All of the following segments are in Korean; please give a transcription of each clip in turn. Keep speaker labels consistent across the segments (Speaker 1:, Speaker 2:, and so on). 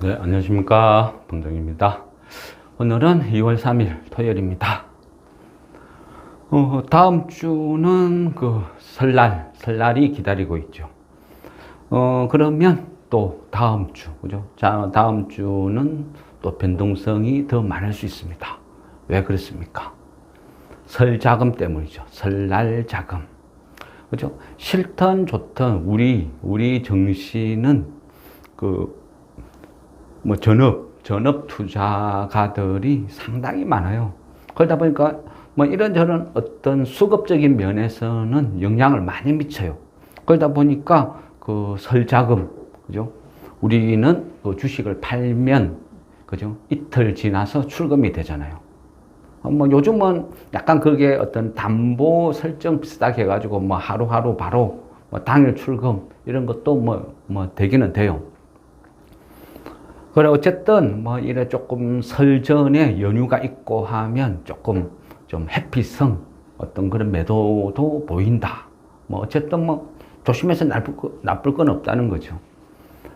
Speaker 1: 네, 안녕하십니까. 봉정입니다. 오늘은 2월 3일 토요일입니다. 다음 주는 설날이 기다리고 있죠. 그러면 또 다음 주, 그죠? 자, 다음 주는 또 변동성이 더 많을 수 있습니다. 왜 그렇습니까? 설 자금 때문이죠. 설날 자금. 그죠? 싫든 좋든 우리 정신은 전업 투자가들이 상당히 많아요. 그러다 보니까 이런저런 어떤 수급적인 면에서는 영향을 많이 미쳐요. 그러다 보니까 설자금, 그죠? 우리는 주식을 팔면, 그죠? 이틀 지나서 출금이 되잖아요. 요즘은 약간 그게 어떤 담보 설정 비슷하게 해가지고 하루하루 바로 당일 출금 이런 것도 되기는 돼요. 그래, 어쨌든, 이래 조금 설 전에 연휴가 있고 하면 조금 좀 회피성 어떤 그런 매도도 보인다. 어쨌든 조심해서 나쁠 건 없다는 거죠.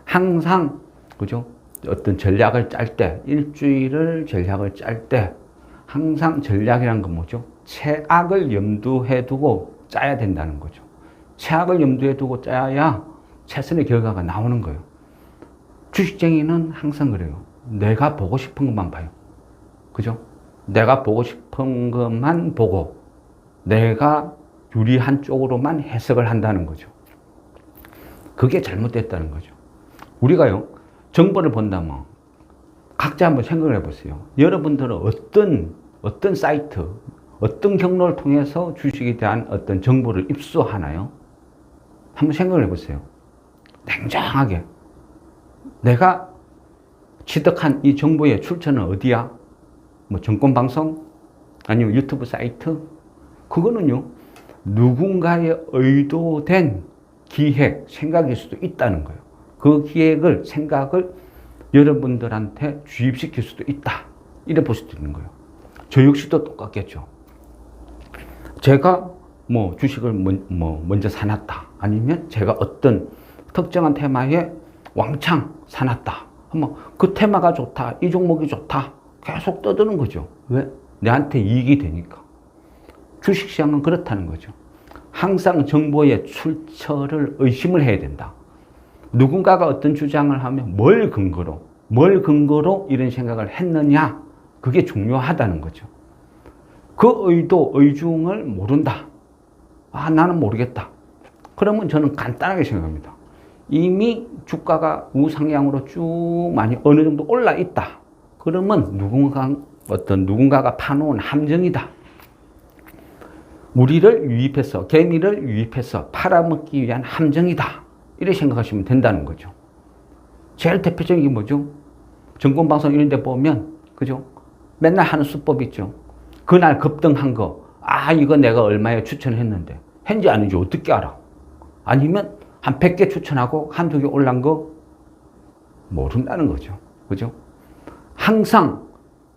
Speaker 1: 항상, 그죠? 어떤 전략을 짤 때, 일주일을 전략을 짤 때, 항상 전략이란 건 뭐죠? 최악을 염두에 두고 짜야 된다는 거죠. 최악을 염두에 두고 짜야 최선의 결과가 나오는 거예요. 주식쟁이는 항상 그래요. 내가 보고 싶은 것만 봐요. 그죠? 내가 보고 싶은 것만 보고 내가 유리한 쪽으로만 해석을 한다는 거죠. 그게 잘못됐다는 거죠. 우리가요, 정보를 본다면 각자 한번 생각을 해보세요. 여러분들은 어떤 사이트, 어떤 경로를 통해서 주식에 대한 어떤 정보를 입수하나요? 한번 생각을 해보세요. 냉정하게. 내가 취득한 이 정보의 출처는 어디야? 정권방송? 아니면 유튜브 사이트? 그거는요, 누군가의 의도된 기획, 생각일 수도 있다는 거예요. 그 기획을, 생각을 여러분들한테 주입시킬 수도 있다. 이래 볼 수도 있는 거예요. 저 역시도 똑같겠죠. 제가 주식을 먼저 사놨다. 아니면 제가 어떤 특정한 테마에 왕창 사놨다. 그 테마가 좋다. 이 종목이 좋다. 계속 떠드는 거죠. 왜? 내한테 이익이 되니까. 주식시장은 그렇다는 거죠. 항상 정보의 출처를 의심을 해야 된다. 누군가가 어떤 주장을 하면 뭘 근거로 이런 생각을 했느냐. 그게 중요하다는 거죠. 그 의도, 의중을 모른다. 나는 모르겠다. 그러면 저는 간단하게 생각합니다. 이미 주가가 우상향으로 쭉 많이 어느 정도 올라 있다. 그러면 누군가가 파놓은 함정이다. 우리를 유입해서, 개미를 유입해서 팔아먹기 위한 함정이다. 이렇게 생각하시면 된다는 거죠. 제일 대표적인 게 뭐죠? 정권방송 이런 데 보면, 그죠? 맨날 하는 수법 있죠. 그날 급등한 거, 이거 내가 얼마에 추천했는데, 했는지 아닌지 어떻게 알아? 아니면 한 100개 추천하고 한두 개 올란 거 모른다는 거죠. 그죠? 항상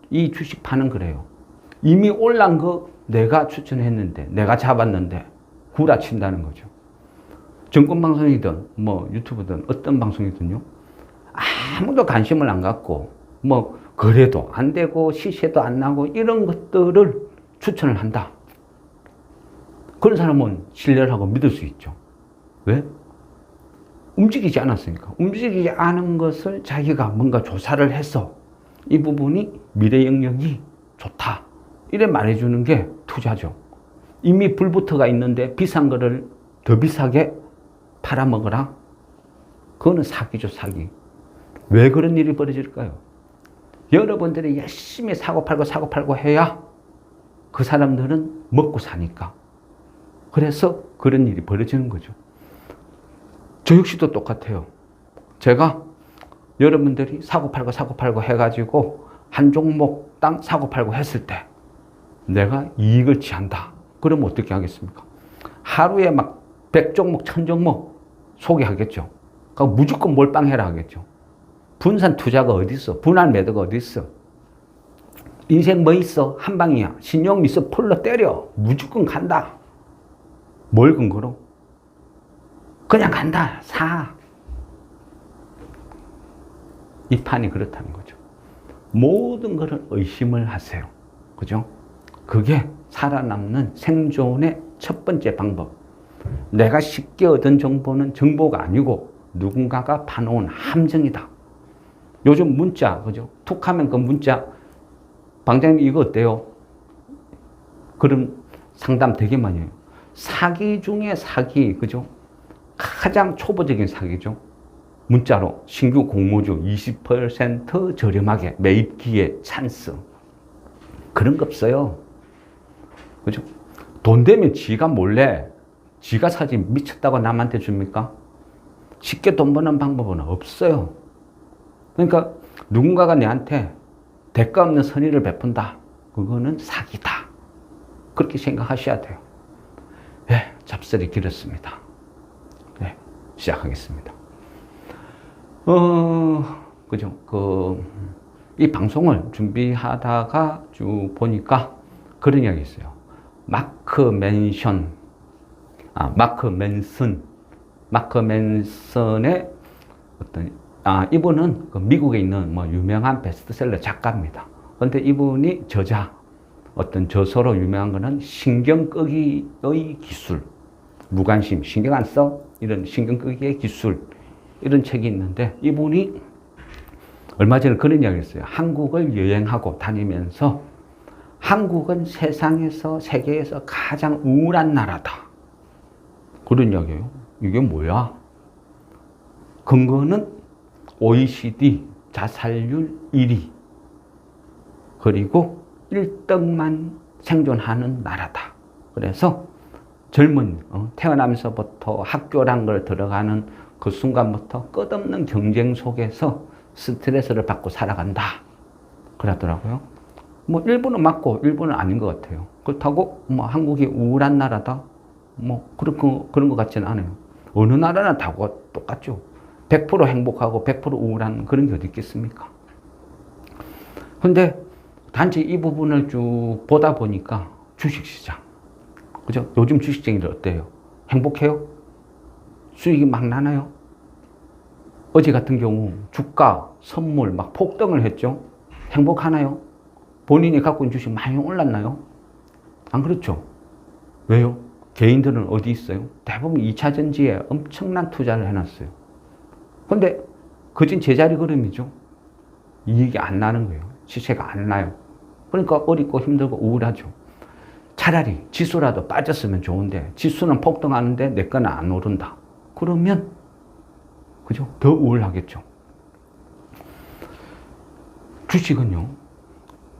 Speaker 1: 이 주식파는 그래요. 이미 올란 거 내가 추천했는데, 내가 잡았는데, 구라친다는 거죠. 정권방송이든, 유튜브든, 어떤 방송이든요. 아무도 관심을 안 갖고, 거래도 안 되고, 시세도 안 나고, 이런 것들을 추천을 한다. 그런 사람은 신뢰를 하고 믿을 수 있죠. 왜? 움직이지 않았으니까. 움직이지 않은 것을 자기가 뭔가 조사를 해서 이 부분이 미래 영역이 좋다. 이래 말해주는 게 투자죠. 이미 불부터가 있는데 비싼 거를 더 비싸게 팔아먹어라. 그거는 사기죠, 사기. 왜 그런 일이 벌어질까요? 여러분들이 열심히 사고 팔고 해야 그 사람들은 먹고 사니까. 그래서 그런 일이 벌어지는 거죠. 저 역시도 똑같아요. 제가 여러분들이 사고 팔고 해가지고 한 종목당 사고 팔고 했을 때 내가 이익을 취한다. 그러면 어떻게 하겠습니까? 하루에 100종목, 1000종목 소개하겠죠. 그러니까 무조건 몰빵해라 하겠죠. 분산 투자가 어디 있어? 분할 매도가 어디 있어? 인생 뭐 있어? 한 방이야. 신용 있어? 풀로 때려. 무조건 간다. 뭘 근거로? 그냥 간다. 사. 이 판이 그렇다는 거죠. 모든 것을 의심을 하세요. 그죠? 그게 살아남는 생존의 첫 번째 방법. 내가 쉽게 얻은 정보는 정보가 아니고 누군가가 파놓은 함정이다. 요즘 문자, 그죠? 툭 하면 그 문자, 방장님 이거 어때요? 그런 상담 되게 많이 해요. 사기 중에 사기, 그죠? 가장 초보적인 사기죠. 문자로 신규 공모주 20% 저렴하게 매입 기회 찬스. 그런 거 없어요. 그죠? 돈 되면 지가 몰래 지가 사지 미쳤다고 남한테 줍니까? 쉽게 돈 버는 방법은 없어요. 그러니까 누군가가 내한테 대가 없는 선의를 베푼다. 그거는 사기다. 그렇게 생각하셔야 돼요. 네, 잡설이 길었습니다. 네, 시작하겠습니다. 그죠? 이 방송을 준비하다가 쭉 보니까 그런 이야기 있어요. 마크 맨슨의 이분은 미국에 있는 유명한 베스트셀러 작가입니다. 그런데 이분이 어떤 저서로 유명한 거는 신경 끄기의 기술. 무관심, 신경 안 써? 이런 신경 끄기의 기술. 이런 책이 있는데 이분이 얼마 전에 그런 이야기를 했어요. 한국을 여행하고 다니면서 한국은 세계에서 가장 우울한 나라다. 그런 이야기예요. 이게 뭐야? 근거는 OECD 자살률 1위. 그리고 1등만 생존하는 나라다. 그래서 태어나면서부터 학교란 걸 들어가는 그 순간부터 끝없는 경쟁 속에서 스트레스를 받고 살아간다. 그러더라고요. 일부는 맞고 일부는 아닌 것 같아요. 그렇다고 한국이 우울한 나라다? 그런 것 같지는 않아요. 어느 나라나 다 똑같죠. 100% 행복하고 100% 우울한 그런 게 어디 있겠습니까? 근데 단지 이 부분을 쭉 보다 보니까 주식시장. 그죠? 요즘 주식쟁이들 어때요? 행복해요? 수익이 막 나나요? 어제 같은 경우 주가, 선물 막 폭등을 했죠? 행복하나요? 본인이 갖고 있는 주식 많이 올랐나요? 안 그렇죠? 왜요? 개인들은 어디 있어요? 대부분 2차전지에 엄청난 투자를 해놨어요. 근데 그진 제자리 걸음이죠. 이익이 안 나는 거예요. 시세가 안 나요. 그러니까 어렵고 힘들고 우울하죠. 차라리 지수라도 빠졌으면 좋은데 지수는 폭등하는데 내 거는 안 오른다. 그러면 그죠? 더 우울하겠죠. 주식은요,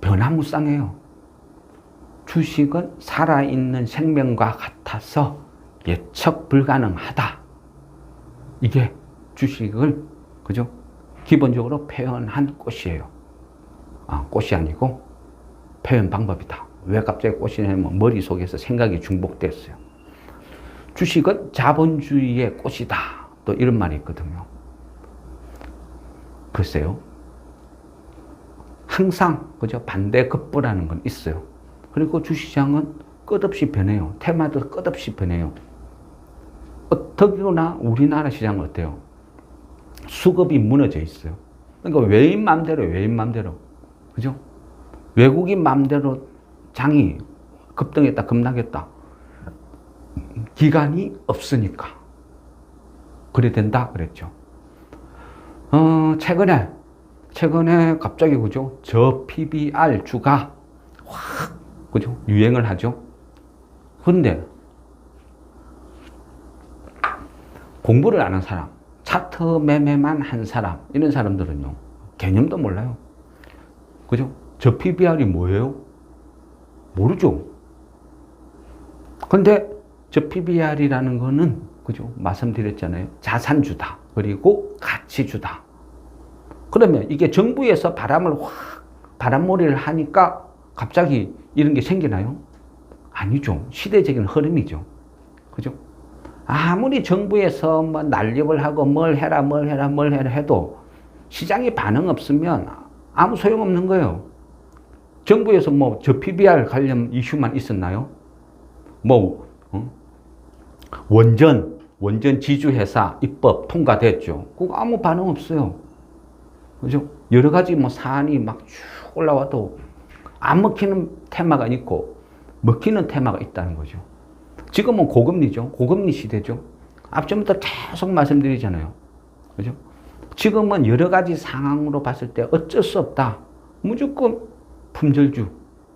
Speaker 1: 변화무쌍해요. 주식은 살아있는 생명과 같아서 예측 불가능하다. 이게 주식을, 그죠? 기본적으로 표현한 꽃이에요. 꽃이 아니고 표현 방법이다. 왜 갑자기 꽃이냐면 머릿속에서 생각이 중복됐어요. 주식은 자본주의의 꽃이다. 또 이런 말이 있거든요. 글쎄요. 항상, 그죠? 반대급부라는 건 있어요. 그리고 주시장은 끝없이 변해요. 테마도 끝없이 변해요. 특히나 우리나라 시장은 어때요? 수급이 무너져 있어요. 그러니까 외인 맘대로. 그죠? 외국인 맘대로 장이 급등했다, 급락했다. 기간이 없으니까. 그래 된다, 그랬죠. 최근에 갑자기, 그죠? 저 PBR 주가 확, 그죠? 유행을 하죠. 근데 공부를 안 한 사람, 차트 매매만 한 사람, 이런 사람들은요, 개념도 몰라요. 그죠? 저 PBR이 뭐예요? 모르죠. 근데 저 PBR이라는 거는, 그죠? 말씀드렸잖아요. 자산주다. 그리고 가치주다. 그러면 이게 정부에서 바람몰이를 하니까 갑자기 이런 게 생기나요? 아니죠. 시대적인 흐름이죠. 그죠? 아무리 정부에서 난립을 하고 뭘 해라 해도 시장에 반응 없으면 아무 소용없는 거예요. 정부에서 저 PBR 관련 이슈만 있었나요? 원전 지주회사 입법 통과됐죠. 그거 아무 반응 없어요. 그죠? 여러 가지 뭐 사안이 막 쭉 올라와도 안 먹히는 테마가 있고 먹히는 테마가 있다는 거죠. 지금은 고금리죠. 고금리 시대죠. 앞전부터 계속 말씀드리잖아요. 그죠? 지금은 여러 가지 상황으로 봤을 때 어쩔 수 없다. 무조건 품절주,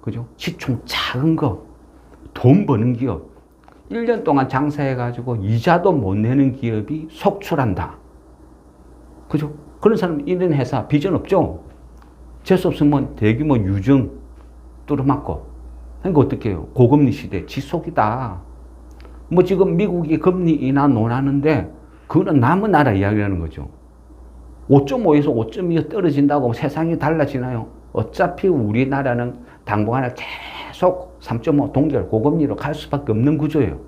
Speaker 1: 그죠? 시총 작은 거, 돈 버는 기업, 1년 동안 장사해가지고 이자도 못 내는 기업이 속출한다. 그죠? 그런 사람, 이런 회사 비전 없죠? 재수 없으면 대규모 유증 뚫어맞고. 그러니까 어떻게 해요? 고금리 시대 지속이다. 뭐 지금 미국이 금리 인하 논하는데 그거는 남의 나라 이야기라는 거죠. 5.5에서 5.2 떨어진다고 세상이 달라지나요? 어차피 우리나라는 당분간에 계속 3.5 동결 고금리로 갈 수밖에 없는 구조예요.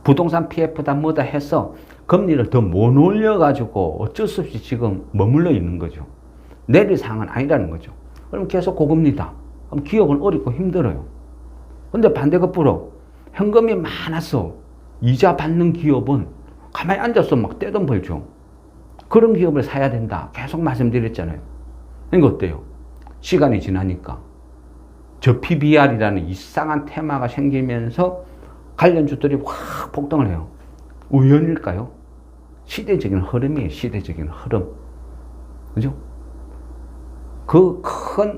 Speaker 1: 부동산 PF다 뭐다 해서 금리를 더 못 올려가지고 어쩔 수 없이 지금 머물러 있는 거죠. 내릴 상황은 아니라는 거죠. 그럼 계속 고금리다. 그럼 기업은 어렵고 힘들어요. 근데 반대급부로 현금이 많아서 이자 받는 기업은 가만히 앉아서 막 떼돈 벌죠. 그런 기업을 사야 된다. 계속 말씀드렸잖아요. 그러니까 어때요? 시간이 지나니까 저 PBR이라는 이상한 테마가 생기면서 관련주들이 확 폭등을 해요. 우연일까요? 시대적인 흐름이에요. 시대적인 흐름. 그죠?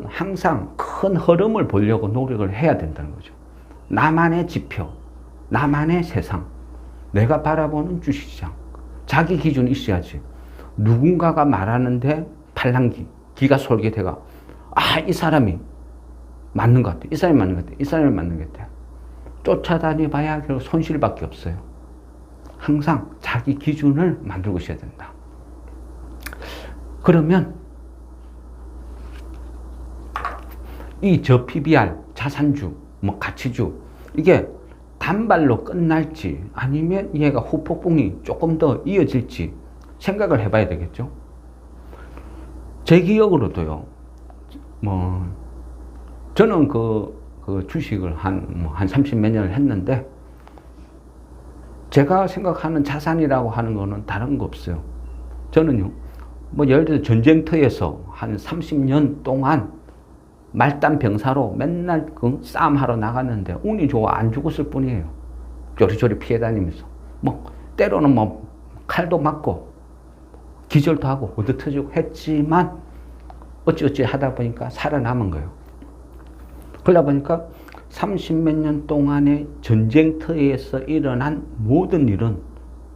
Speaker 1: 항상 큰 흐름을 보려고 노력을 해야 된다는 거죠. 나만의 지표, 나만의 세상, 내가 바라보는 주식시장, 자기 기준이 있어야지. 누군가가 말하는데 팔랑귀, 기가 솔깃해가, 이 사람이 맞는 것 같아. 이 사람이 맞는 것 같아. 이 사람이 맞는 것 같아. 쫓아다니 봐야 결국 손실밖에 없어요. 항상 자기 기준을 만들고 있어야 된다. 그러면 이 PBR, 자산주, 뭐 가치주, 이게 단발로 끝날지 아니면 얘가 후폭풍이 조금 더 이어질지 생각을 해봐야 되겠죠. 제 기억으로도요, 저는 그 주식을 한 30몇 년을 했는데, 제가 생각하는 자산이라고 하는 거는 다른 거 없어요. 저는요, 예를 들어 전쟁터에서 한 30년 동안 말단 병사로 맨날 싸움하러 나갔는데 운이 좋아 안 죽었을 뿐이에요. 조리조리 피해 다니면서. 때로는 칼도 맞고 기절도 하고 어디 터지고 했지만 어찌어찌 하다 보니까 살아남은 거예요. 그러다 보니까 30몇 년 동안의 전쟁터에서 일어난 모든 일은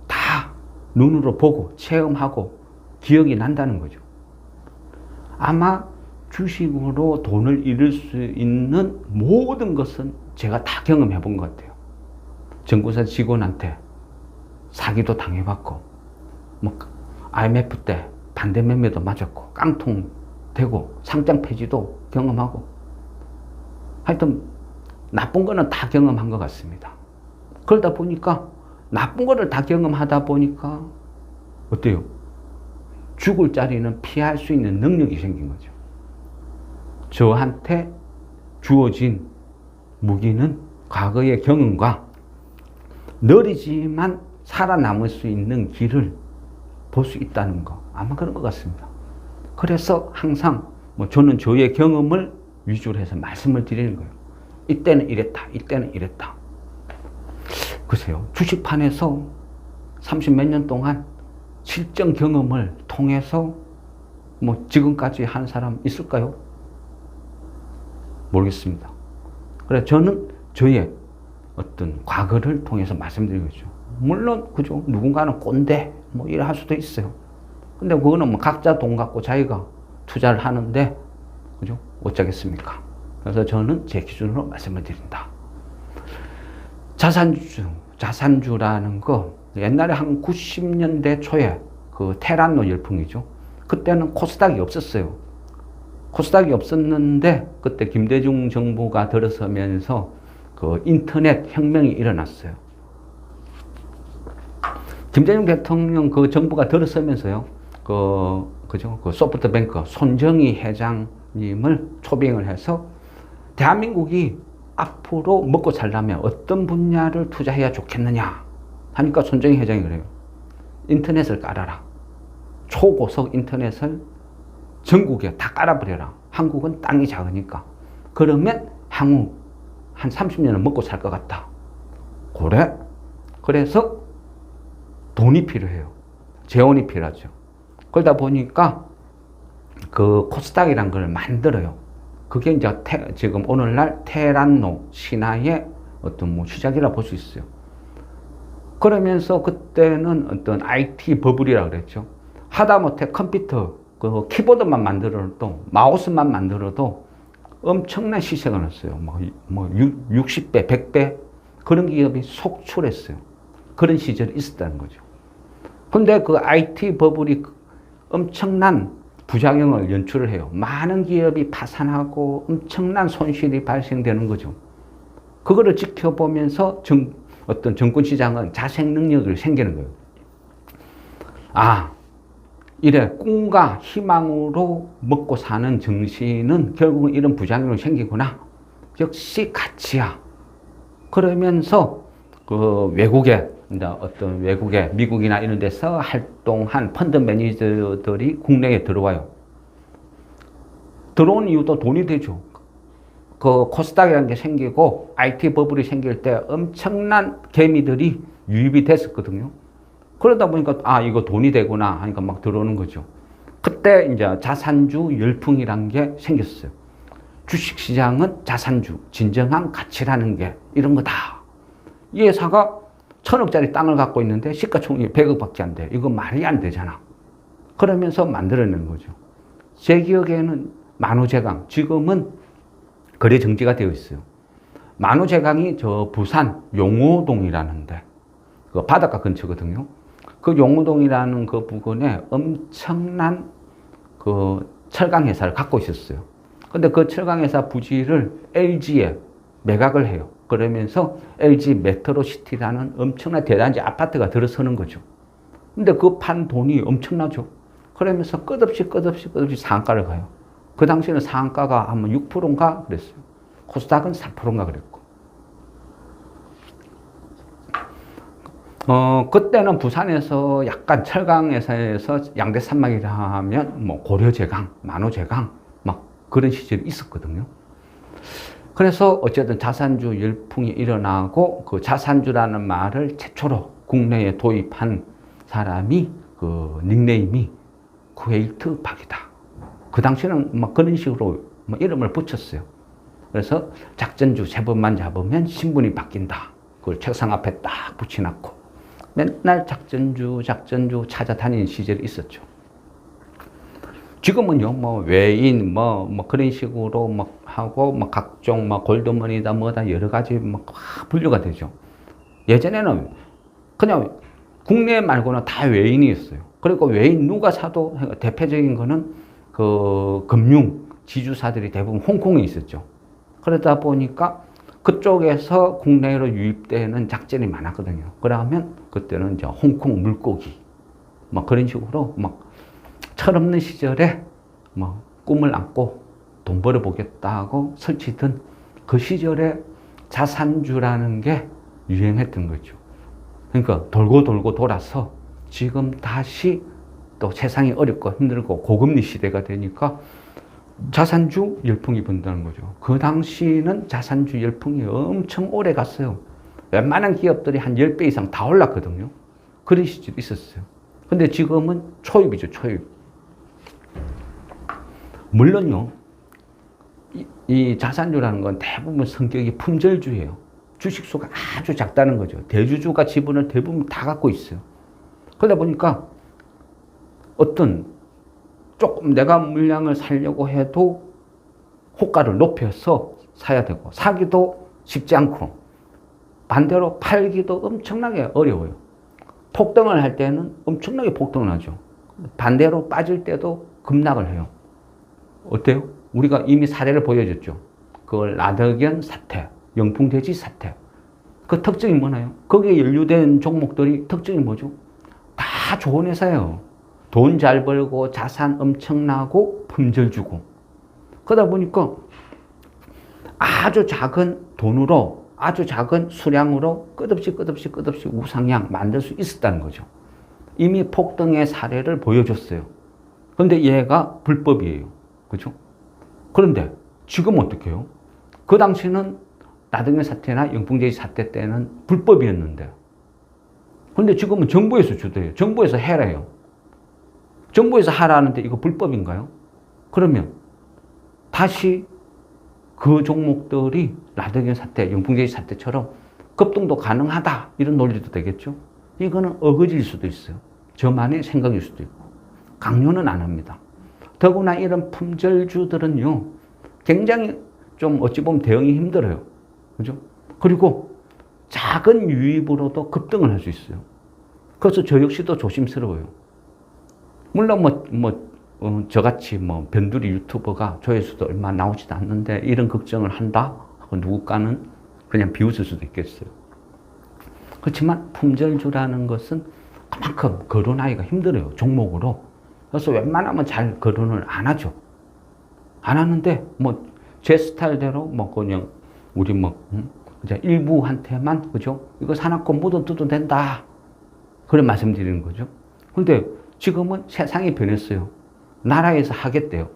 Speaker 1: 다 눈으로 보고 체험하고 기억이 난다는 거죠. 아마 주식으로 돈을 잃을 수 있는 모든 것은 제가 다 경험해 본 것 같아요. 정부사 직원한테 사기도 당해봤고, IMF 때 반대 매매도 맞았고, 깡통 되고, 상장 폐지도 경험하고, 하여튼 나쁜 거는 다 경험한 것 같습니다. 그러다 보니까 나쁜 거를 다 경험하다 보니까 어때요? 죽을 자리는 피할 수 있는 능력이 생긴 거죠. 저한테 주어진 무기는 과거의 경험과 느리지만 살아남을 수 있는 길을 볼 수 있다는 거, 아마 그런 것 같습니다. 그래서 항상 저는 저의 경험을 위주로 해서 말씀을 드리는 거예요. 이때는 이랬다, 이때는 이랬다. 글쎄요, 주식판에서 30몇 년 동안 실전 경험을 통해서 지금까지 한 사람 있을까요? 모르겠습니다. 그래, 저는 저의 어떤 과거를 통해서 말씀드리고 있죠. 물론, 그죠? 누군가는 꼰대, 이래 할 수도 있어요. 근데 그거는 각자 돈 갖고 자기가 투자를 하는데, 그죠? 어쩌겠습니까? 그래서 저는 제 기준으로 말씀을 드린다. 자산주라는 거, 옛날에 한 90년대 초에 그 테란노 열풍이죠. 그때는 코스닥이 없었어요. 코스닥이 없었는데 그때 김대중 정부가 들어서면서 그 인터넷 혁명이 일어났어요. 김대중 대통령 그 정부가 들어서면서요, 그 소프트뱅크 손정희 회장님을 초빙을 해서 대한민국이 앞으로 먹고 살려면 어떤 분야를 투자해야 좋겠느냐 하니까 손정희 회장이 그래요. 인터넷을 깔아라. 초고속 인터넷을 전국에 다 깔아버려라. 한국은 땅이 작으니까. 그러면 향후 한 30년은 먹고 살 것 같다. 그래? 그래서 돈이 필요해요. 재원이 필요하죠. 그러다 보니까 그 코스닥이라는 걸 만들어요. 그게 이제 지금 오늘날 테란노 신화의 어떤 뭐 시작이라 볼 수 있어요. 그러면서 그때는 어떤 IT 버블이라고 그랬죠. 하다못해 컴퓨터 그 키보드만 만들어도 마우스만 만들어도 엄청난 시세가 났어요. 뭐 60배, 100배 그런 기업이 속출했어요. 그런 시절이 있었다는 거죠. 근데 그 IT 버블이 엄청난 부작용을 연출을 해요. 많은 기업이 파산하고 엄청난 손실이 발생되는 거죠. 그거를 지켜보면서 어떤 정권시장은 자생 능력을 생기는 거예요. 아, 이래 꿈과 희망으로 먹고 사는 정신은 결국은 이런 부작용이 생기구나. 역시 가치야. 그러면서 그 외국에 어떤 외국에 미국이나 이런 데서 활동한 펀드 매니저들이 국내에 들어와요. 들어온 이유도 돈이 되죠. 그 코스닥이라는 게 생기고 IT 버블이 생길 때 엄청난 개미들이 유입이 됐었거든요. 그러다 보니까 아 이거 돈이 되구나 하니까 막 들어오는 거죠. 그때 이제 자산주 열풍이란 게 생겼어요. 주식시장은 자산주, 진정한 가치라는 게 이런 거다. 이 회사가 1000억짜리 땅을 갖고 있는데 시가총액이 100억밖에 안 돼. 이거 말이 안 되잖아. 그러면서 만들어내는 거죠. 제 기억에는 만호제강, 지금은 거래 정지가 되어 있어요. 만호제강이 저 부산 용호동이라는데 그 바닷가 근처거든요. 그 용호동이라는 그 부근에 엄청난 그 철강 회사를 갖고 있었어요. 근데 그 철강 회사 부지를 LG에 매각을 해요. 그러면서 LG 메트로시티라는 엄청난 대단지 아파트가 들어서는 거죠. 근데 그 판 돈이 엄청나죠. 그러면서 끝없이 상한가를 가요. 그 당시에는 상한가가 아마 6%인가 그랬어요. 코스닥은 4%인가 그랬고. 그때는 부산에서 약간 철강회사에서 양대 산맥이라 하면 뭐 고려제강, 만호제강 막 그런 시절이 있었거든요. 그래서 어쨌든 자산주 열풍이 일어나고 그 자산주라는 말을 최초로 국내에 도입한 사람이 그 닉네임이 쿠웨이트 박이다. 그 당시에는 막 그런 식으로 뭐 이름을 붙였어요. 그래서 작전주 세 번만 잡으면 신분이 바뀐다. 그걸 책상 앞에 딱 붙여놨고 맨날 작전주 찾아다니는 시절이 있었죠. 지금은요, 뭐 외인 뭐 그런 식으로 막 하고 뭐 각종 뭐 골드머니다 뭐다 여러 가지 막 분류가 되죠. 예전에는 그냥 국내 말고는 다 외인이었어요. 그리고 외인 누가 사도 대표적인 거는 그 금융 지주사들이 대부분 홍콩에 있었죠. 그러다 보니까 그쪽에서 국내로 유입되는 작전이 많았거든요. 그러면 그때는 이제 홍콩 물고기 막 그런 식으로 막 철없는 시절에 뭐 꿈을 안고 돈 벌어보겠다고 설치던 그 시절에 자산주라는 게 유행했던 거죠. 그러니까 돌고 돌아서 지금 다시 또 세상이 어렵고 힘들고 고금리 시대가 되니까 자산주 열풍이 분다는 거죠. 그 당시는 자산주 열풍이 엄청 오래 갔어요. 웬만한 기업들이 한 10배 이상 다 올랐거든요. 그런 시절이 있었어요. 근데 지금은 초입이죠, 초입. 물론요, 이 자산주라는 건 대부분 성격이 품절주예요. 주식수가 아주 작다는 거죠. 대주주가 지분을 대부분 다 갖고 있어요. 그러다 보니까 어떤 조금 내가 물량을 사려고 해도 호가를 높여서 사야 되고 사기도 쉽지 않고 반대로 팔기도 엄청나게 어려워요. 폭등을 할 때는 엄청나게 폭등을 하죠. 반대로 빠질 때도 급락을 해요. 어때요? 우리가 이미 사례를 보여줬죠. 그걸 라더견 사태, 영풍돼지 사태. 그 특징이 뭐나요? 거기에 연루된 종목들이 특징이 뭐죠? 다 좋은 회사예요. 돈 잘 벌고 자산 엄청나고 품절 주고. 그러다 보니까 아주 작은 돈으로 아주 작은 수량으로 끝없이 우상향 만들 수 있었다는 거죠. 이미 폭등의 사례를 보여줬어요. 그런데 얘가 불법이에요. 그죠? 그런데 지금 어떻게 해요? 그 당시는 나경원 사태나 영풍제의 사태 때는 불법이었는데, 그런데 지금은 정부에서 주도해요. 정부에서 해라요. 정부에서 하라는데 이거 불법인가요? 그러면 다시 그 종목들이 나경원 사태, 영풍제의 사태처럼 급등도 가능하다, 이런 논리도 되겠죠. 이거는 어거지일 수도 있어요. 저만의 생각일 수도 있고. 강요는 안 합니다. 더구나 이런 품절주들은요, 굉장히 좀 어찌 보면 대응이 힘들어요. 그죠? 그리고 작은 유입으로도 급등을 할 수 있어요. 그래서 저 역시도 조심스러워요. 물론 저같이 변두리 유튜버가 조회수도 얼마 나오지도 않는데 이런 걱정을 한다? 하고 누군가는 그냥 비웃을 수도 있겠어요. 그렇지만 품절주라는 것은 그만큼 거론하기가 힘들어요. 종목으로. 그래서 웬만하면 잘 거론을 안 하죠. 안 하는데 제 스타일대로 그냥 우리 그냥 일부한테만, 그죠? 이거 사놓고 묻어둬도 된다. 그런 말씀드리는 거죠. 근데 지금은 세상이 변했어요. 나라에서 하겠대요.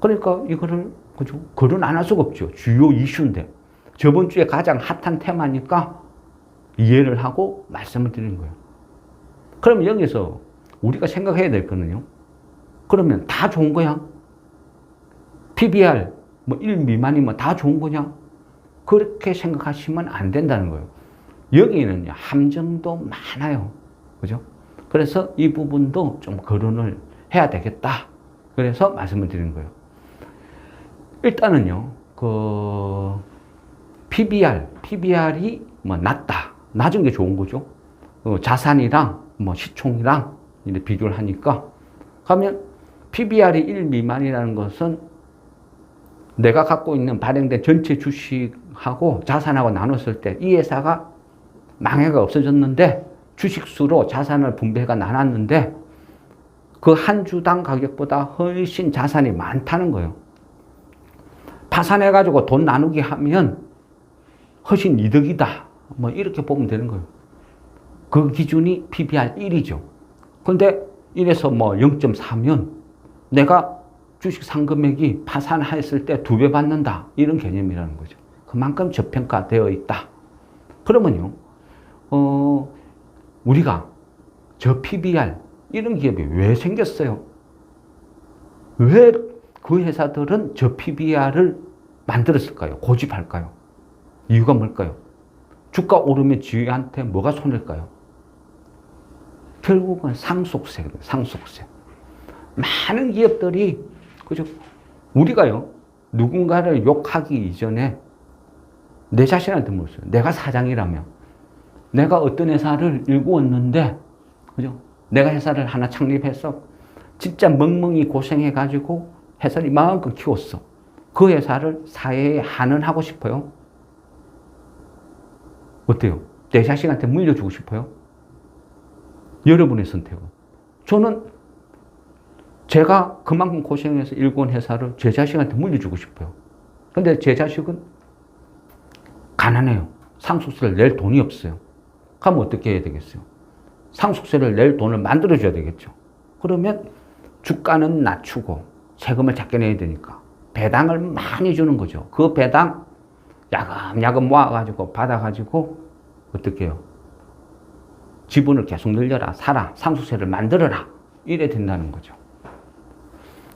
Speaker 1: 그러니까 이거를, 그죠? 거론 안 할 수가 없죠. 주요 이슈인데. 저번 주에 가장 핫한 테마니까 이해를 하고 말씀을 드리는 거예요. 그럼 여기서 우리가 생각해야 될 거는요. 그러면 다 좋은 거야? PBR 1 미만이면 다 좋은 거냐? 그렇게 생각하시면 안 된다는 거예요. 여기는 함정도 많아요. 그죠? 그래서 이 부분도 좀 거론을 해야 되겠다. 그래서 말씀을 드리는 거예요. 일단은요, PBR이 낮다. 낮은 게 좋은 거죠. 자산이랑 시총이랑 비교를 하니까. 그러면 PBR이 1 미만이라는 것은 내가 갖고 있는 발행된 전체 주식하고 자산하고 나눴을 때 이 회사가 망해가 없어졌는데 주식수로 자산을 분배가 나눴는데 그 한 주당 가격보다 훨씬 자산이 많다는 거예요. 파산해가지고 돈 나누기 하면 훨씬 이득이다. 이렇게 보면 되는 거예요. 그 기준이 PBR 1이죠. 근데 1에서 0.4면 내가 주식 산 금액이 파산했을 때 2배 받는다. 이런 개념이라는 거죠. 그만큼 저평가되어 있다. 그러면요, 우리가 저 PBR, 이런 기업이 왜 생겼어요? 왜 그 회사들은 저 PBR을 만들었을까요? 고집할까요? 이유가 뭘까요? 주가 오르면 지한테 뭐가 손해일까요? 결국은 상속세예요. 상속세. 많은 기업들이, 그죠? 우리가요, 누군가를 욕하기 이전에 내 자신한테 물었어요. 내가 사장이라면, 내가 어떤 회사를 일구었는데, 그죠? 내가 회사를 하나 창립해서 진짜 멍멍이 고생해가지고 회사를 이만큼 키웠어. 그 회사를 사회에 한원하고 싶어요? 어때요? 내 자식한테 물려주고 싶어요? 여러분의 선택은. 저는 제가 그만큼 고생해서 일궈온 회사를 제 자식한테 물려주고 싶어요. 근데 제 자식은 가난해요. 상속세를 낼 돈이 없어요. 그럼 어떻게 해야 되겠어요? 상속세를 낼 돈을 만들어줘야 되겠죠. 그러면 주가는 낮추고 세금을 작게 내야 되니까 배당을 많이 주는 거죠. 그 배당 야금야금 모아가지고 받아가지고 어떻게 해요? 지분을 계속 늘려라, 사라, 상속세를 만들어라, 이래 된다는 거죠.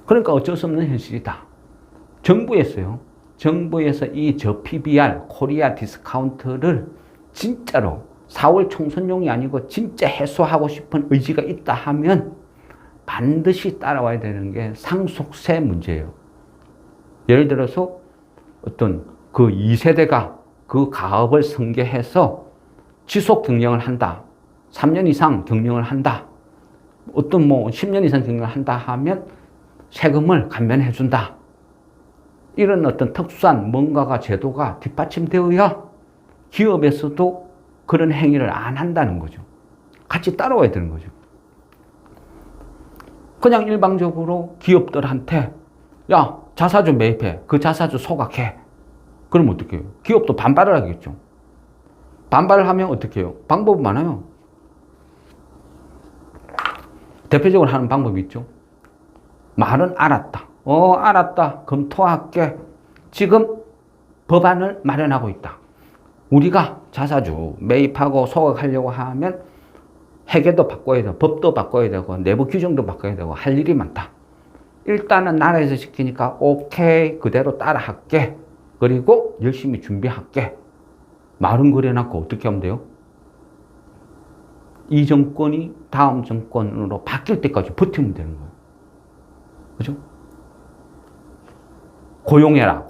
Speaker 1: 그러니까 어쩔 수 없는 현실이다. 정부에서요, 정부에서 이 저 PBR, 코리아 디스카운트를 진짜로 4월 총선용이 아니고 진짜 해소하고 싶은 의지가 있다 하면 반드시 따라와야 되는 게 상속세 문제예요. 예를 들어서 어떤 그 2세대가 그 가업을 승계해서 지속 경영을 한다. 3년 이상 경영을 한다. 어떤 10년 이상 경영을 한다 하면 세금을 감면해 준다. 이런 어떤 특수한 뭔가가 제도가 뒷받침되어야 기업에서도 그런 행위를 안 한다는 거죠. 같이 따라와야 되는 거죠. 그냥 일방적으로 기업들한테 야, 자사주 매입해. 그 자사주 소각해. 그럼 어떻게 해요? 기업도 반발을 하겠죠. 반발을 하면 어떻게 해요? 방법은 많아요. 대표적으로 하는 방법이 있죠. 말은 알았다. 알았다. 검토할게. 지금 법안을 마련하고 있다. 우리가 자사주 매입하고 소각하려고 하면 회계도 바꿔야 되고 법도 바꿔야 되고 내부 규정도 바꿔야 되고 할 일이 많다. 일단은 나라에서 시키니까 오케이 그대로 따라 할게. 그리고 열심히 준비할게. 말은 그래놓고 어떻게 하면 돼요? 이 정권이 다음 정권으로 바뀔 때까지 버티면 되는 거예요. 그죠? 고용해라.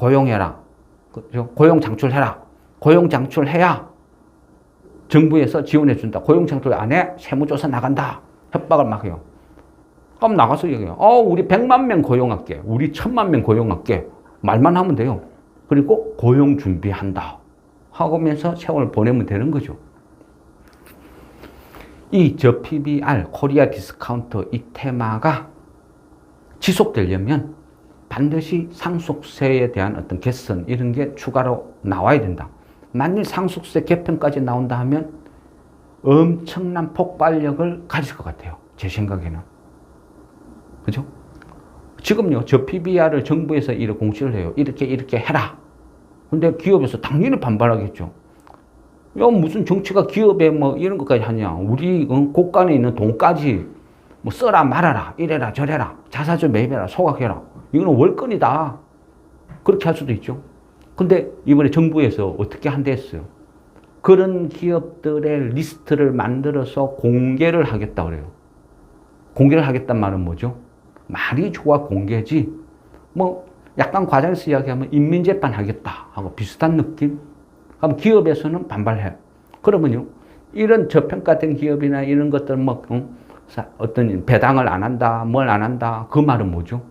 Speaker 1: 그죠? 고용 창출해라. 고용 창출해야 정부에서 지원해준다. 고용 창출 안 해? 세무조사 나간다. 협박을 막 해요. 그럼 나가서 얘기해요. 우리 100만 명 고용할게. 우리 1000만 명 고용할게. 말만 하면 돼요. 그리고 고용 준비한다. 하면서 세월을 보내면 되는 거죠. 저 PBR, 코리아 디스카운터 이 테마가 지속되려면 반드시 상속세에 대한 어떤 개선 이런 게 추가로 나와야 된다. 만일 상속세 개편까지 나온다 하면 엄청난 폭발력을 가질 것 같아요. 제 생각에는. 그죠? 지금요, 저 PBR을 정부에서 이렇게 공시를 해요. 이렇게 해라. 근데 기업에서 당연히 반발하겠죠. 야, 무슨 정치가 기업에 뭐 이런 것까지 하냐. 우리 곳간에 있는 돈까지 뭐 써라 말아라. 이래라 저래라. 자사주 매입해라. 소각해라. 이거는 월권이다. 그렇게 할 수도 있죠. 근데 이번에 정부에서 어떻게 한다 했어요. 그런 기업들의 리스트를 만들어서 공개를 하겠다 그래요. 공개를 하겠다는 말은 뭐죠? 말이 좋아 공개지. 뭐 약간 과장해서 이야기하면 인민재판 하겠다 하고 비슷한 느낌? 그럼 기업에서는 반발해요. 그러면요, 이런 저평가된 기업이나 이런 것들 뭐 어떤 배당을 안 한다, 뭘 안 한다, 그 말은 뭐죠?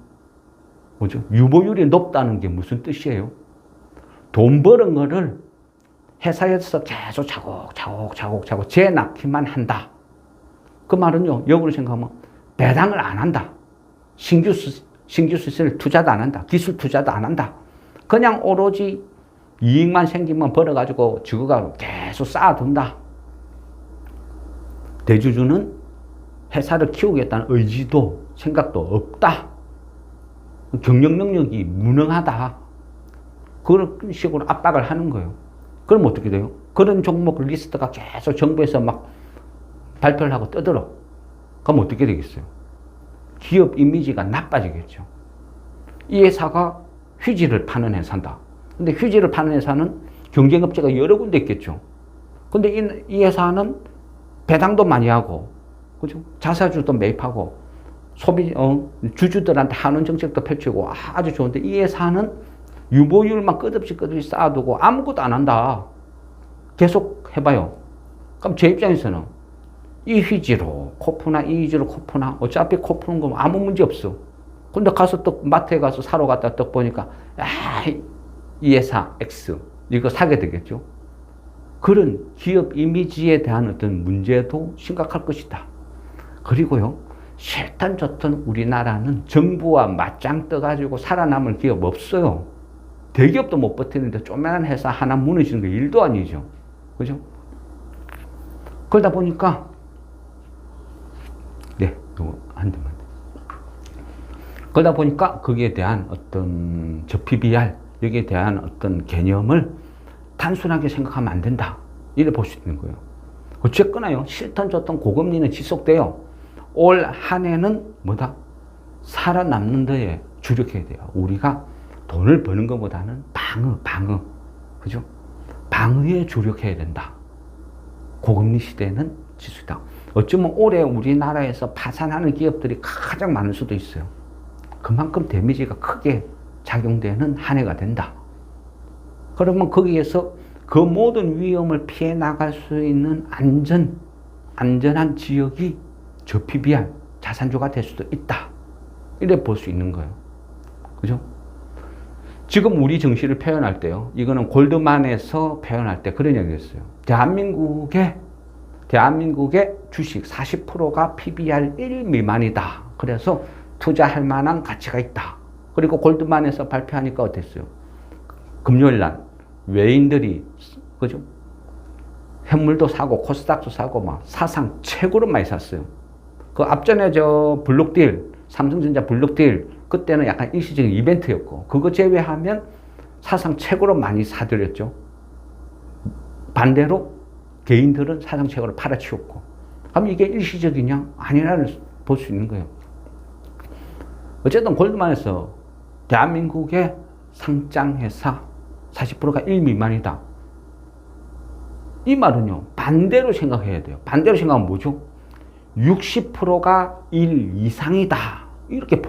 Speaker 1: 유보율이 높다는 게 무슨 뜻이에요? 돈 버는 거를 회사에서 계속 차곡차곡 재납기만 한다. 그 말은요, 역으로 생각하면 배당을 안 한다. 신규 시설 투자도 안 한다. 기술 투자도 안 한다. 그냥 오로지 이익만 생기면 벌어가지고 저거가 계속 쌓아둔다. 대주주는 회사를 키우겠다는 의지도 생각도 없다. 경영 능력이 무능하다. 그런 식으로 압박을 하는 거예요. 그럼 어떻게 돼요? 그런 종목 리스트가 계속 정부에서 막 발표를 하고 떠들어. 그럼 어떻게 되겠어요? 기업 이미지가 나빠지겠죠. 이 회사가 휴지를 파는 회사다. 근데 휴지를 파는 회사는 경쟁업체가 여러 군데 있겠죠. 근데 이 회사는 배당도 많이 하고, 그죠? 자사주도 매입하고, 주주들한테 한원 정책도 펼치고 아주 좋은데 이 회사는 유보율만 끝없이 쌓아두고 아무것도 안 한다. 계속 해봐요. 그럼 제 입장에서는 이 휴지로 코푸나 이 휴지로 코푸나 어차피 코 푸는 거 아무 문제 없어. 근데 가서 또 마트에 가서 사러 갔다 또 보니까 이 회사 X 이거 사게 되겠죠. 그런 기업 이미지에 대한 어떤 문제도 심각할 것이다. 그리고요, 싫든 좋든 우리나라는 정부와 맞짱 떠가지고 살아남을 기업 없어요. 대기업도 못 버티는데 조그만한 회사 하나 무너지는 게 일도 아니죠. 그죠? 그러다 보니까 한 대만. 그러다 보니까 거기에 대한 어떤 저 PBR 여기에 대한 어떤 개념을 단순하게 생각하면 안 된다. 이래 볼 수 있는 거예요. 어쨌거나요, 싫든 좋든 고금리는 지속돼요. 올 한 해는 뭐다? 살아남는 데에 주력해야 돼요. 우리가 돈을 버는 것보다는 방어. 그죠? 방어에 주력해야 된다. 고금리 시대는 지수다. 어쩌면 올해 우리나라에서 파산하는 기업들이 가장 많을 수도 있어요. 그만큼 데미지가 크게 작용되는 한 해가 된다. 그러면 거기에서 그 모든 위험을 피해 나갈 수 있는 안전한 지역이 저 PBR, 자산주가 될 수도 있다. 이래 볼 수 있는 거예요. 그죠? 지금 우리 정시를 표현할 때요, 이거는 골드만에서 표현할 때 그런 얘기를 했어요. 대한민국의 주식 40%가 PBR 1 미만이다. 그래서 투자할 만한 가치가 있다. 그리고 골드만에서 발표하니까 어땠어요? 금요일 날 외인들이, 그죠? 현물도 사고 코스닥도 사고 막 사상 최고로 많이 샀어요. 그 앞전에 저 블록딜, 삼성전자 블록딜, 그때는 약간 일시적인 이벤트였고, 그거 제외하면 사상 최고로 많이 사들였죠. 반대로 개인들은 사상 최고로 팔아치웠고. 그럼 이게 일시적이냐? 아니라를 볼 수 있는 거예요. 어쨌든 골드만에서 대한민국의 상장회사 40%가 1 미만이다. 이 말은요, 반대로 생각해야 돼요. 반대로 생각하면 뭐죠? 60%가 1 이상이다. 이렇게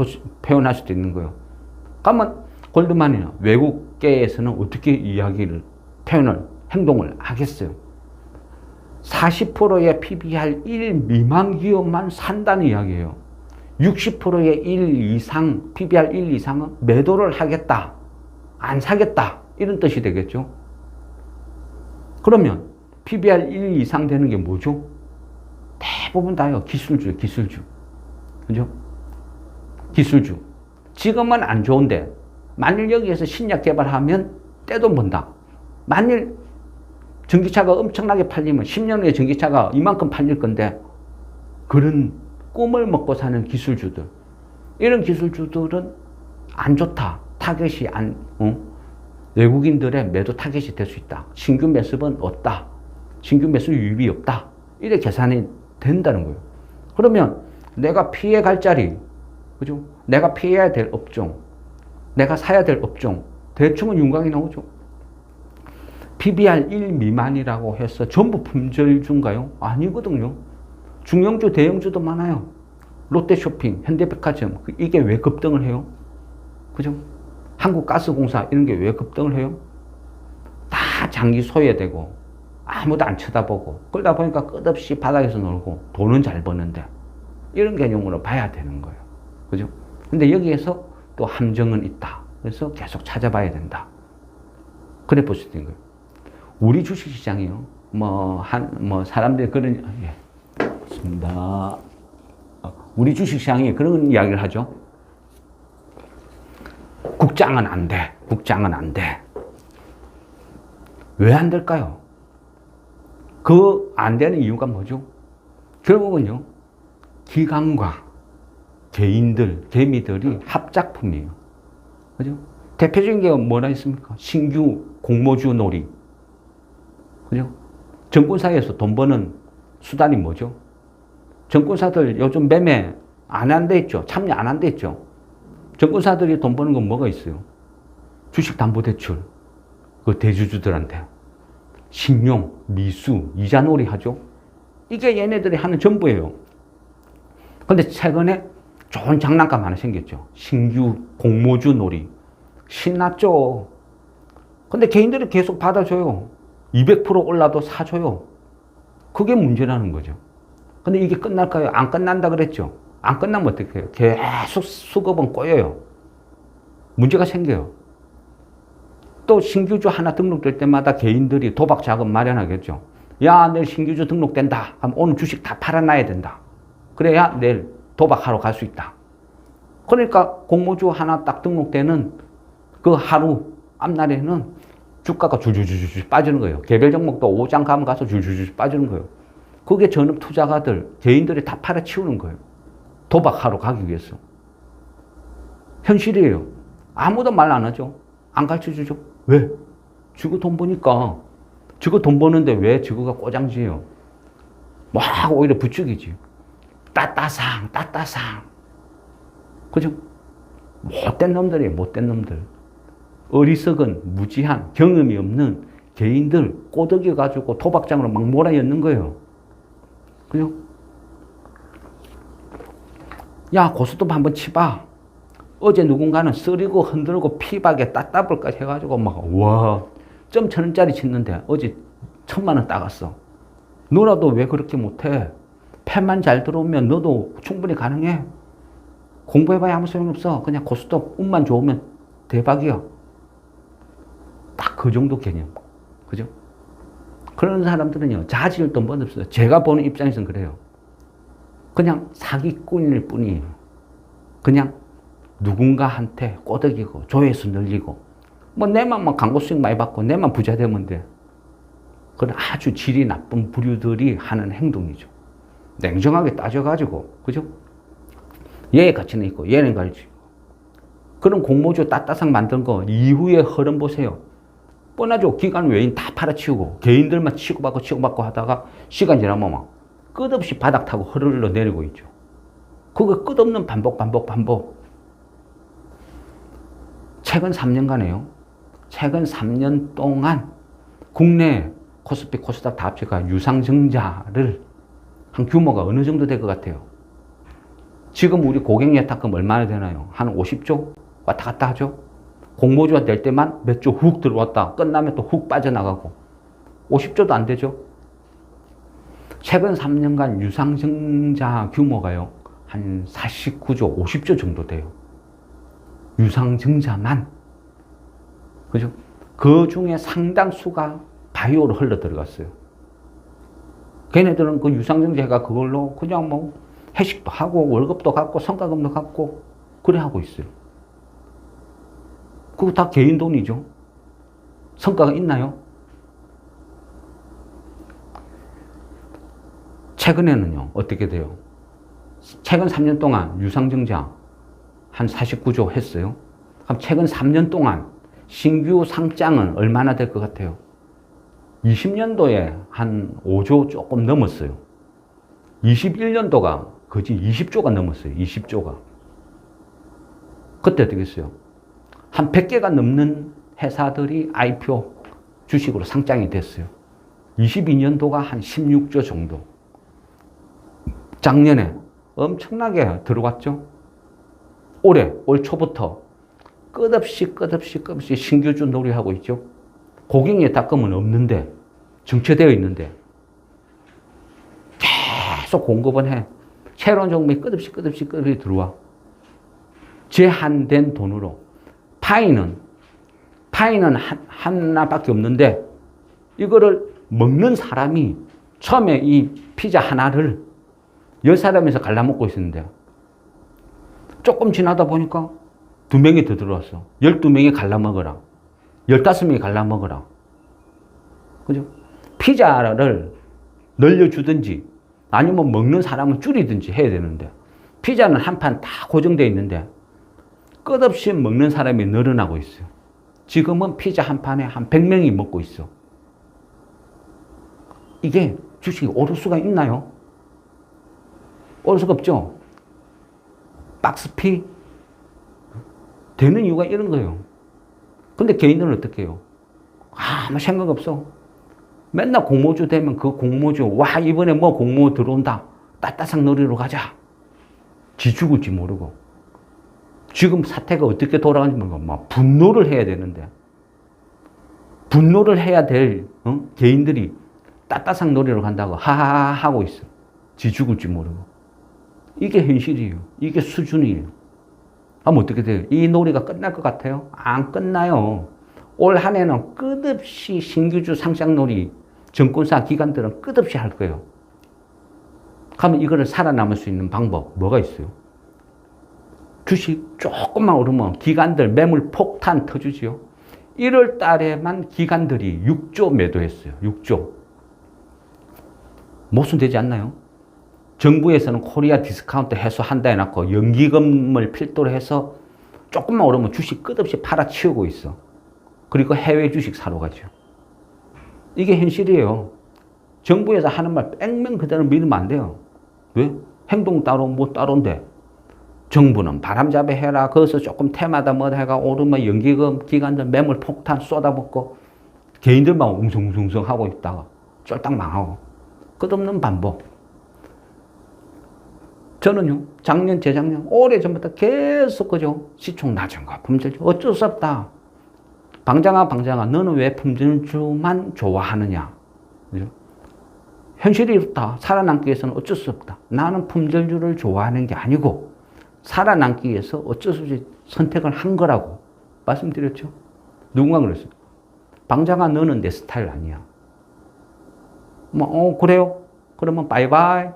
Speaker 1: 표현할 수도 있는 거예요. 그러면 골드만이나 외국계에서는 어떻게 이야기를, 표현을, 행동을 하겠어요? 40%의 PBR 1 미만 기업만 산다는 이야기예요. 60%의 1 이상, PBR 1 이상은 매도를 하겠다. 안 사겠다. 이런 뜻이 되겠죠. 그러면 PBR 1 이상 되는 게 뭐죠? 대부분 다요. 기술주예요. 기술주. 그죠? 기술주. 지금은 안 좋은데 만일 여기에서 신약 개발하면 떼돈 번다. 만일 전기차가 엄청나게 팔리면 10년 후에 전기차가 이만큼 팔릴 건데, 그런 꿈을 먹고 사는 기술주들, 이런 기술주들은 안 좋다. 타겟이 외국인들의 매도 타겟이 될 수 있다. 신규 매습은 없다. 신규 매수 유입이 없다. 이렇게 계산이 된다는 거예요. 그러면 내가 피해갈 자리, 그죠? 내가 피해야 될 업종, 내가 사야 될 업종, 대충은 윤곽이 나오죠. PBR 1 미만이라고 해서 전부 품절주인가요? 아니거든요. 중형주, 대형주도 많아요. 롯데쇼핑, 현대백화점, 이게 왜 급등을 해요? 그죠? 한국가스공사, 이런 게 왜 급등을 해요? 다 장기 소외되고, 아무도 안 쳐다보고, 그러다 보니까 끝없이 바닥에서 놀고, 돈은 잘 버는데, 이런 개념으로 봐야 되는 거예요. 그죠? 근데 여기에서 또 함정은 있다. 그래서 계속 찾아봐야 된다. 그래 볼 수 있는 거예요. 우리 주식시장이요. 사람들이 그런, 있습니다. 우리 주식시장이 그런 이야기를 하죠. 국장은 안 돼. 국장은 안 돼. 왜 안 될까요? 그 안 되는 이유가 뭐죠? 결국은요, 기관과 개인들, 개미들이 합작품이에요. 그죠? 대표적인 게 뭐라 있습니까? 신규 공모주 놀이. 그죠? 정권사에서 돈 버는 수단이 뭐죠? 정권사들 요즘 매매 안 한 데 있죠? 참여 안 한 데 있죠? 정권사들이 돈 버는 건 뭐가 있어요? 주식담보대출, 그 대주주들한테. 신용, 미수, 이자놀이 하죠? 이게 얘네들이 하는 전부예요. 근데 최근에 좋은 장난감 하나 생겼죠. 신규 공모주 놀이. 신났죠? 근데 개인들이 계속 받아줘요. 200% 올라도 사줘요. 그게 문제라는 거죠. 근데 이게 끝날까요? 안 끝난다 그랬죠? 안 끝나면 어떻게 해요? 계속 수급은 꼬여요. 문제가 생겨요. 또 신규주 하나 등록될 때마다 개인들이 도박 자금 마련하겠죠. 야, 내일 신규주 등록된다. 그럼 오늘 주식 다 팔아놔야 된다. 그래야 내일 도박하러 갈 수 있다. 그러니까 공모주 하나 딱 등록되는 그 하루 앞날에는 주가가 줄줄줄줄 빠지는 거예요. 개별 종목도 5장 가면 가서 줄줄줄 빠지는 거예요. 그게 전업 투자가들, 개인들이 다 팔아치우는 거예요. 도박하러 가기 위해서. 현실이에요. 아무도 말 안 하죠. 안 가르쳐 주죠. 왜? 지구 돈 버니까. 지구 돈 버는데 왜 지구가 꼬장지예요? 막 오히려 부추기지. 따따상, 따따상. 그죠? 못된 놈들이에요, 못된 놈들. 어리석은, 무지한, 경험이 없는 개인들 꼬드겨가지고 도박장으로 막 몰아넣는 거예요. 그죠? 야, 고스톱 한번 치봐. 어제 누군가는 쓰리고 흔들고 피박에 따따블까지 해가지고 막, 와, 점 1,000원짜리 치는데 어제 1,000만 원 따갔어. 너라도 왜 그렇게 못해? 패만 잘 들어오면 너도 충분히 가능해. 공부해봐야 아무 소용없어. 그냥 고스톱 운만 좋으면 대박이야. 딱 그 정도 개념. 그죠? 그런 사람들은요, 자질 돈 번 없어요. 제가 보는 입장에서는 그래요. 그냥 사기꾼일 뿐이에요. 그냥 누군가한테 꼬드기고, 조회수 늘리고, 내만 광고 수익 많이 받고, 내만 부자 되면 돼. 그런 아주 질이 나쁜 부류들이 하는 행동이죠. 냉정하게 따져가지고, 그죠? 얘의 가치는 있고, 얘는 가치 있고. 그런 공모주 따따상 만든 거 이후의 흐름 보세요. 뻔하죠. 기관 외인 다 팔아치우고, 개인들만 치고받고 하다가 시간 지나면 막 끝없이 바닥 타고 흘러내리고 있죠. 그거 끝없는 반복. 최근 3년간에요. 최근 3년 동안 국내 코스피, 코스닥 다 합쳐가 유상증자를 한 규모가 어느 정도 될 것 같아요? 지금 우리 고객 예탁금 얼마나 되나요? 한 50조? 왔다 갔다 하죠? 공모주가 될 때만 몇 조 훅 들어왔다. 끝나면 또 훅 빠져나가고. 50조도 안 되죠? 최근 3년간 유상증자 규모가요. 한 49조, 50조 정도 돼요. 유상증자만. 그죠? 그 중에 상당수가 바이오로 흘러 들어갔어요. 걔네들은 그 유상증자가 그걸로 그냥 뭐 회식도 하고 월급도 갖고 성과금도 갖고 그래 하고 있어요. 그거 다 개인 돈이죠. 성과가 있나요? 최근에는요, 어떻게 돼요? 최근 3년 동안 유상증자 한 49조 했어요. 그럼 최근 3년 동안 신규 상장은 얼마나 될 것 같아요? 20년도에 한 5조 조금 넘었어요. 21년도가 거의 20조가 넘었어요. 20조가. 그때 어떻게 했어요? 한 100개가 넘는 회사들이 IPO 주식으로 상장이 됐어요. 22년도가 한 16조 정도. 작년에 엄청나게 들어왔죠. 올 초부터 끝없이 신규주 놀이하고 있죠. 고객 예탁금은 없는데, 정체되어 있는데, 계속 공급은 해. 새로운 종목이 끝없이 들어와. 제한된 돈으로. 파이는 하나밖에 없는데, 이거를 먹는 사람이 처음에 이 피자 하나를 10사람에서 갈라먹고 있었는데, 조금 지나다 보니까 2명이 더 들어왔어. 12명이 갈라먹어라. 15명이 갈라먹어라. 그죠? 피자를 늘려주든지 아니면 먹는 사람은 줄이든지 해야 되는데, 피자는 한 판 다 고정되어 있는데 끝없이 먹는 사람이 늘어나고 있어요. 지금은 피자 한 판에 한 100명이 먹고 있어. 이게 주식이 오를 수가 있나요? 오를 수가 없죠. 박스피 되는 이유가 이런 거예요. 근데 개인들은 어떻게 해요? 아무 생각 없어. 맨날 공모주 되면 그 공모주, 와, 이번에 뭐 공모 들어온다. 따따상 놀이로 가자. 지 죽을지 모르고. 지금 사태가 어떻게 돌아가는지 모르고, 막 분노를 해야 되는데. 분노를 해야 될 개인들이 따따상 놀이로 간다고 하하하 하고 있어. 지 죽을지 모르고. 이게 현실이에요. 이게 수준이에요. 그럼 어떻게 돼요? 이 놀이가 끝날 것 같아요? 안 끝나요. 올 한 해는 끝없이 신규주 상장놀이, 증권사 기관들은 끝없이 할 거예요. 그러면 이거를 살아남을 수 있는 방법 뭐가 있어요? 주식 조금만 오르면 기관들 매물 폭탄 터주지요. 1월 달에만 기관들이 6조 매도했어요. 6조. 모순되지 않나요? 정부에서는 코리아 디스카운트 해소한다 해놓고 연기금을 필두로 해서 조금만 오르면 주식 끝없이 팔아치우고 있어. 그리고 해외 주식 사러 가죠. 이게 현실이에요. 정부에서 하는 말 뺑뺑 그대로 믿으면 안 돼요. 왜? 행동 따로 뭐 따로인데. 정부는 바람잡이 해라. 거기서 조금 테마다 뭐다 해가 오르면 연기금 기관들 매물 폭탄 쏟아붓고 개인들만 웅성웅성 하고 있다가 쫄딱 망하고. 끝없는 반복. 저는요, 작년, 재작년, 오래 전부터 계속 그죠? 시총 낮은 거, 품절주. 어쩔 수 없다. 방장아, 너는 왜 품절주만 좋아하느냐? 그죠? 현실이 이렇다. 살아남기 위해서는 어쩔 수 없다. 나는 품절주를 좋아하는 게 아니고, 살아남기 위해서 어쩔 수 없이 선택을 한 거라고 말씀드렸죠. 누군가 그랬어요. 방장아, 너는 내 스타일 아니야. 그래요? 그러면 바이바이.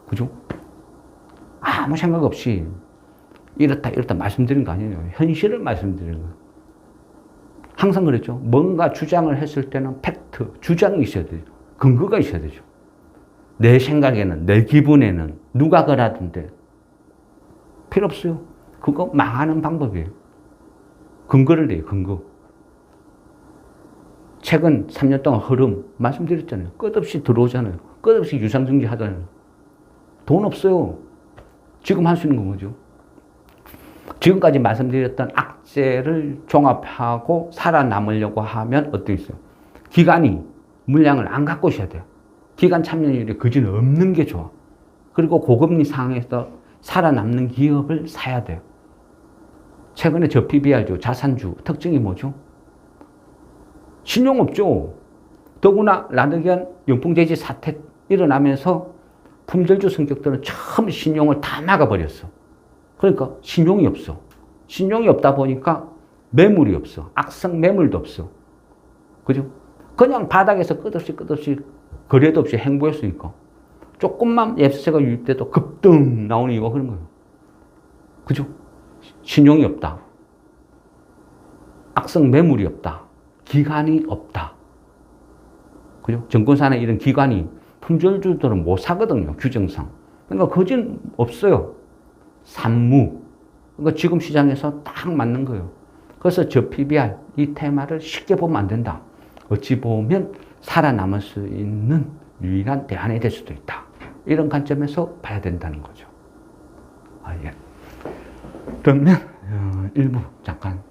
Speaker 1: 그죠? 아무 생각 없이 이렇다 말씀드린 거 아니에요. 현실을 말씀드리는 거예요. 항상 그랬죠. 뭔가 주장을 했을 때는 팩트, 주장이 있어야 되죠. 근거가 있어야 되죠. 내 생각에는, 내 기분에는 누가 그러던데 필요 없어요. 그거 망하는 방법이에요. 근거를 내요, 근거. 최근 3년 동안 흐름 말씀드렸잖아요. 끝없이 들어오잖아요. 끝없이 유상증지 하잖아요. 돈 없어요. 지금 할 수 있는 건 뭐죠? 지금까지 말씀드렸던 악재를 종합하고 살아남으려고 하면 어떻게 있어요? 기관이 물량을 안 갖고 있어야 돼요. 기관 참여율이 그진 없는 게 좋아. 그리고 고금리 상황에서 살아남는 기업을 사야 돼요. 최근에 저 PBR주, 자산주 특징이 뭐죠? 신용 없죠. 더구나 라드기안 영풍재지 사태 일어나면서 품절주 성격들은 처음 신용을 다 막아버렸어. 그러니까 신용이 없어. 신용이 없다 보니까 매물이 없어. 악성 매물도 없어. 그죠? 그냥 바닥에서 끝없이 거래도 없이 행보했으니까 조금만 앱세가 유입돼도 급등 나오는 이유가 그런 거예요. 그죠? 신용이 없다. 악성 매물이 없다. 기관이 없다. 그죠? 증권사나 이런 기관이 품절주들은 못 사거든요. 규정상. 그러니까 거진 없어요. 산무. 그러니까 지금 시장에서 딱 맞는 거예요. 그래서 저 PBR, 이 테마를 쉽게 보면 안 된다. 어찌 보면 살아남을 수 있는 유일한 대안이 될 수도 있다. 이런 관점에서 봐야 된다는 거죠. 예. 그러면 일부 잠깐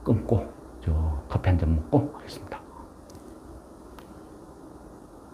Speaker 1: 끊고 저 커피 한 잔 먹고 하겠습니다.